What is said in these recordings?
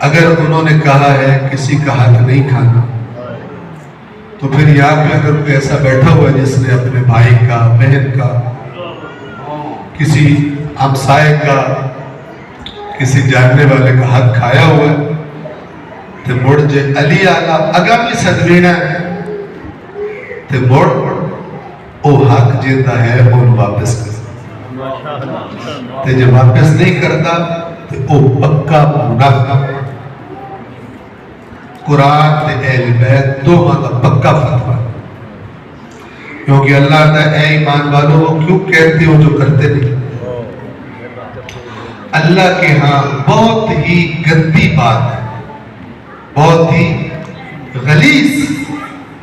अगर उन्होंने कहा है किसी का हक नहीं खाना, तो फिर यहाँ पे अगर कोई ऐसा बैठा हुआ है जिसने अपने भाई का, बहन का, किसी हमसाए का, किसी जानने वाले का हक खाया हुआ है, तो मुड़ जे अली आला आगामी सदवीना है, तो मुड़ वो हक जिंदा है वो वापस कर, तो जब वापस नहीं करता तो वो पक्का मुनाफिक। कुरान ते अहले बैत दोवां दा पक्का फतवा, क्योंकि अल्लाह ने ऐ ईमान वालों वो क्यों कहते हो जो करते नहीं। अल्लाह के यहाँ बहुत ही गंदी बात है, बहुत ही गलीज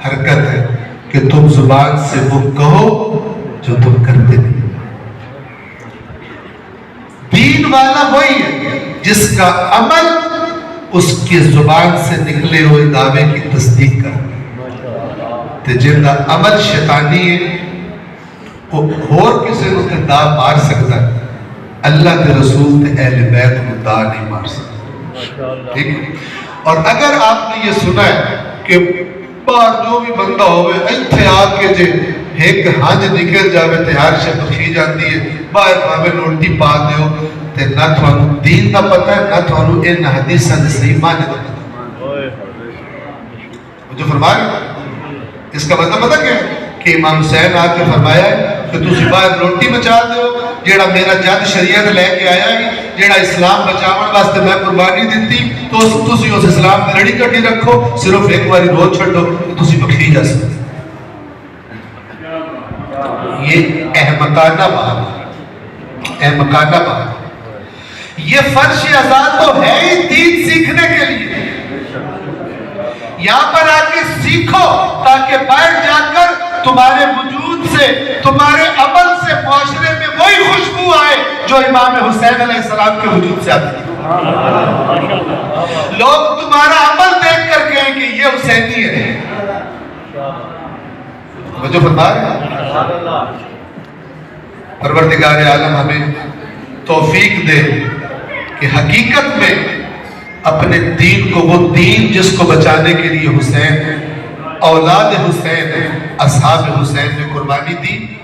हरकत है कि तुम जुबान से वो कहो जो तुम करते नहीं। दीन वाला वही है जिसका अमल उसकी जुबान से निकले हुए दावे की तस्दीक कर, ते जिंदा अमल शैतानी है वो होर किसी को दाव मार सकता है, अल्लाह के रसूल ते अहले बैत को दाव नहीं मार सकता। ठीक। और अगर आपने ये सुना है कि बाहर जो भी बंदा होवे इत्थे आके जे एक हंज निकल जावे ते हर शे बखी जाती है, बाहर भावे रोटी पा दो ते ना थानू दीन का पता है ना थानू इन हदीसां दे सही माने दा पता। जो फरमाया इसका मतलब पता क्या है कि इमाम हुसैन आके फरमाया कि तुसी बाहर रोटी बचा दो, जेड़ा मेरा जद शरीयत लेके आया है, जेड़ा इस्लाम बचावन वास्ते मैं कुर्बानी दी, तो तुसी उस इस्लाम की लड़ी कटी रखो, सिर्फ एक बारी रोज छड्डो तो तुसी बखी जा सकते। ये अहमकाना बात, अहमकाना बात। ये फर्श आजाद तो है ही दीन सीखने के लिए, यहां पर आके सीखो ताकि बाहर जाकर तुम्हारे वजूद से, तुम्हारे अमल से मुआशरे में वही खुशबू आए जो इमाम हुसैन अलैहिस्सलाम के वजूद से आती है। लोग तुम्हारा अमल देख कर कहेंगे ये हुसैनी है। जो फरमा रहे परवरदिगार आलम हमें तौफीक दे कि हकीकत में अपने दीन को, वो दीन जिसको बचाने के लिए हुसैन, औलाद हुसैन, असहाब हुसैन ने कुर्बानी दी,